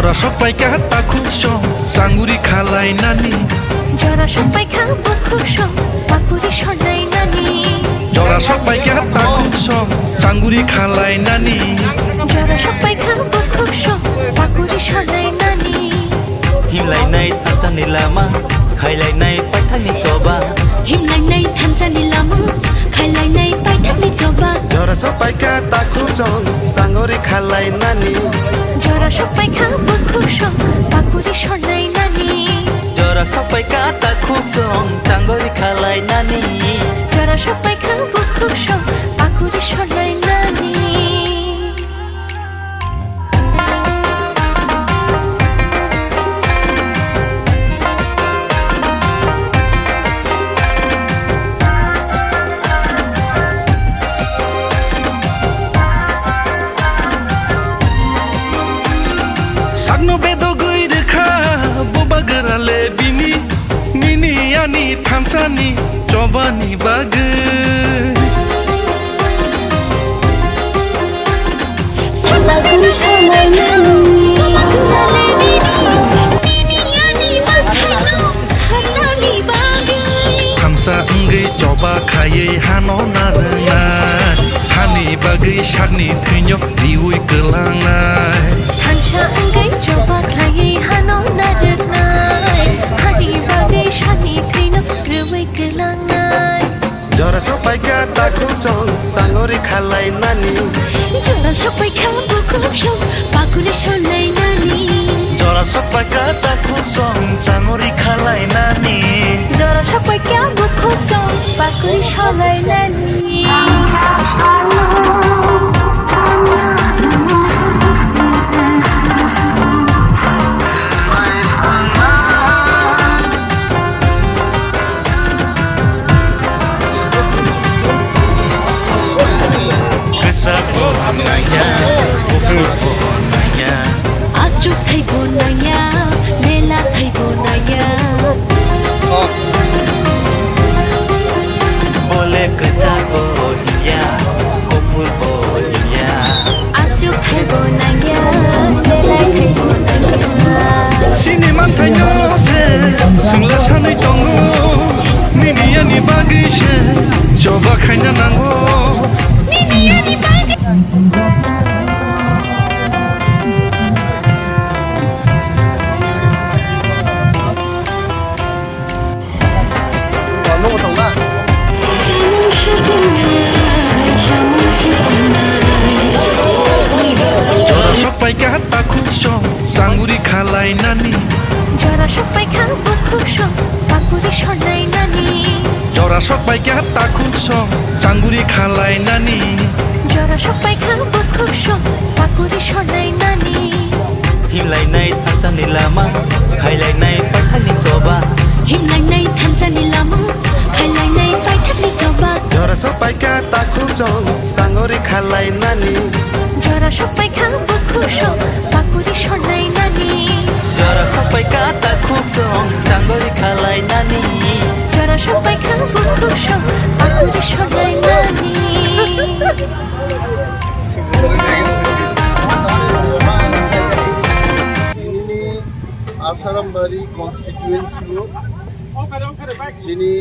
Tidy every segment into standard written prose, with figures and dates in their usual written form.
Jora sopai ka takut song sanguri khalai nani Jora sopai ka bukhuk song pakuri shonai nani Jora sopai ka takut song sanguri khalai nani Jora sopai ka bukhuk song pakuri shonai nani Himlai nai tanjani lama khailai nai paithani choba Himlai nai tanjani lama khailai nai paithani choba Jora sopai ka takut song sanguri khalai nani Jora sopai ka bukhuk song pakuri shonai nani Jora sopai ka takut song sangori khalai nani Jora sopai ka bukhuk song pakuri shonai nani Sagno bedo gui rekha boba garale bini Nini ani thamsani chobani bag Thamsa ngai choba khaye hano narna Hani bagai shani thunyo diui kelangnai Thansha angai choba khlai hano narnai Hani bagai shani thino rwai kelangnai Jora sopai ka takut song sanguri khalai nani Jora sopai ka bukhuk song pakuri shonai nani Jora sopai ka takut song sangori khalai nani Jora sopai ka bukhuk song pakuri shonai nani Kesapo nanya buku nanya Ajuk thai bo naya mela thai bo naya Boleh kesapo dia kumpul bolia Ajuk thai bo naya mela thai bo naya Sini mantai no se singla sanai tongo Nini ani bagi she choba khaina nango Nini ani bagi Jora sopai ka takut song sanguri khalai nani Jora sopai ka bukhuk song pakuri shonai nani Jora sopai ka takut song sanguri khalai nani Jora sopai ka bukhuk song pakuri shonai nani Himlai nai tanjani lama khailai nai paithani choba Himlai nai tanjani lama khailai nai paithani choba Jora sopai ka takut song sanguri khalai nani Jora sopai ka bukhuk song pakuri shonai nani Jora sopai ka takut song sangori khalai nani Jora sopai ka bukhuk song pakuri shonai nani ini Asharambari Constituencyo Chini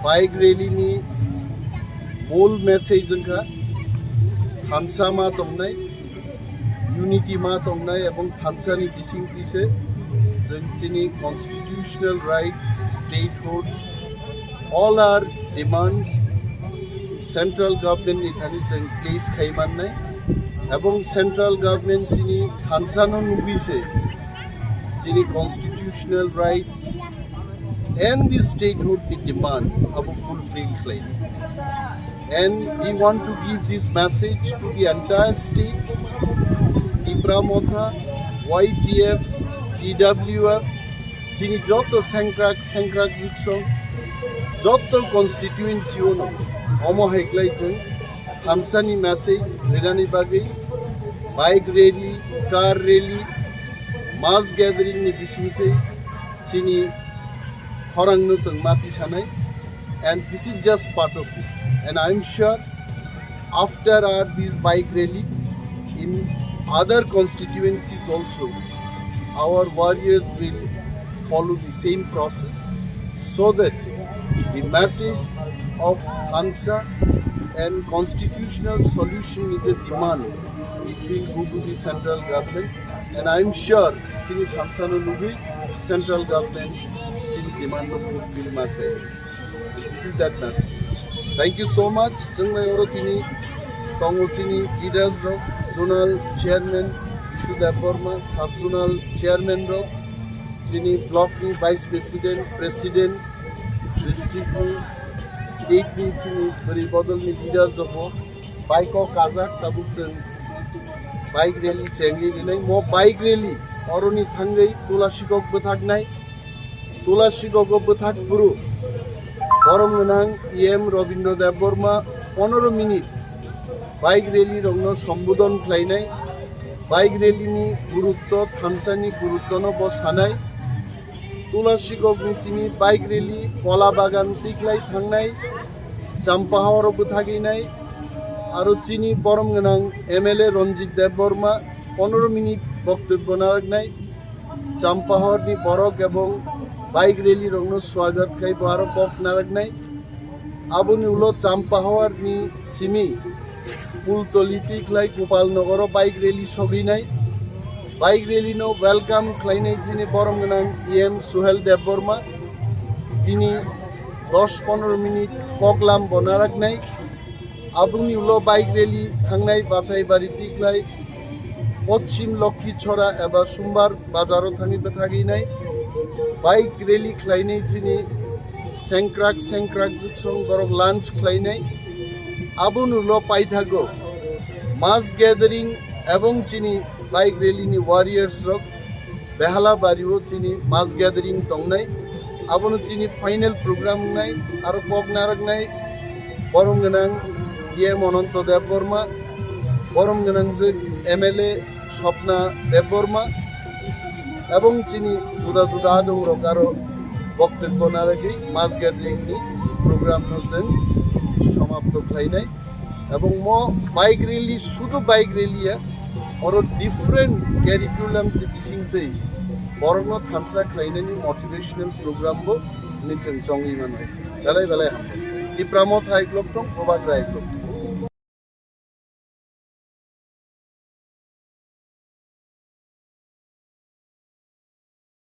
bike rally ni whole message ka Thansa ma tomnai unity ma tomnai ebong Thansa ni bising tise जों chini constitutional rights statehood all our demand central government ni thani जों place khaimanai ebong central government chini Thansa no nubise chini constitutional rights and the statehood the demand of a fulfilled claim. And we want to give this message to the entire state, Ibramotha, YTF, TWF, chini joto sankrak jiksong, joto constituency ono, omo haiklai cheng, Thansani message, redani bagai, bike rally, car rally, mass gathering ni bisingte, chini khorang no chang mati sanai, and this is just part of it. And I'm sure after this bike rally in other constituencies also, our warriors will follow the same process so that the message of Hansa and constitutional solution is a demand. It will go to the central government, and I am sure Chini Hansa no Lugi central government Chini demand no fulfill matre. This is that message. Thank you so much. Jungmai oro tini tongo Chini leaders of zonal chairman Ishu Deborma, sub zonal chairman ro Chini block ni vice president, president, district ni state ni Chini beri bodol ni leaders of bike o Kazakh tabuksen bike rally chengi dinai mo bike rally oroni thangai tulashikok bethak nai tulashikok bethak puru গরম গনাং EM Rabindra Debbarma 15 minute bike rally রংন সম্বোধন খাইনাই bike রেলিনি গুরুত্ব থানসানি গুরুত্ব ন বসানাই তুলাসিকক মিসিনি bike rally কলা বাগান তিকলাই থাংনাই চাম্পাহাওয়ার বথাগিনাই আরো চিনি গরম গনাং এমএলএ রঞ্জিত দেববর্মা 15 মিনিট বক্তব্য নারাগনাই চাম্পাহাওয়ারনি বরক এবং বাইক রেলি রংনো স্বাগত খাই বারো বক নারাগনাই আবুনি উলো চাম্পাহাওয়ার নি সিমি ফুলতলি তিকলাই গোপালনগর বাইক রেলি সবিনাই বাইক রেলি নো ওয়েলকাম খাইনাই যিনি বরম গনাং ইএম সোহেল দেববর্মা তিনি 10-15 মিনিট প্রোগ্রাম বনারাগনাই আবুনি উলো বাইক রেলি থাংনাই বাছাই বাড়ি তিকলাই পশ্চিম লক্ষ্মীছড়া এবার সোমবার বাজারও থাঙিবে থাকিনাই বাইক রেলি খাইনাই চিনি সেংক্রাক জিকসং বরক লাঞ্চ খাইনাই আবুনুলো পাই থাকো মাস গ্যাদারিং এবং চিনি বাইক রেলিনি ওয়ারিয়ার্স রক বেহালা বাড়িও চিনি মাস গ্যাদারিং তংনাই আবনু চিনি ফাইনাল প্রোগ্রাম নাই আর কক নারক নাই বরম গনাং ইএম অনন্ত দেববর্মা বরম গনাং যে এমএলএ স্বপ্না দেববর্মা এবং চিনি জুদা জুদা আদম রকারো বক্তব্য না রেখেই মাস গ্যাদারিং নি প্রোগ্রাম নছেন সমাপ্ত খাইনাই এবং ম বাইক রেলি শুধু বাইক রেলিয়া और डिफरेंट कैरिकुलम्स बिसिंगते बरंग थानसा खाइनायनि मोटिवेशनल प्रोग्राम बो निचों चंगि मान बेलाय बेलाय हामबाय दिप्रामो थाइग्लक दं गोबाग रायग्लक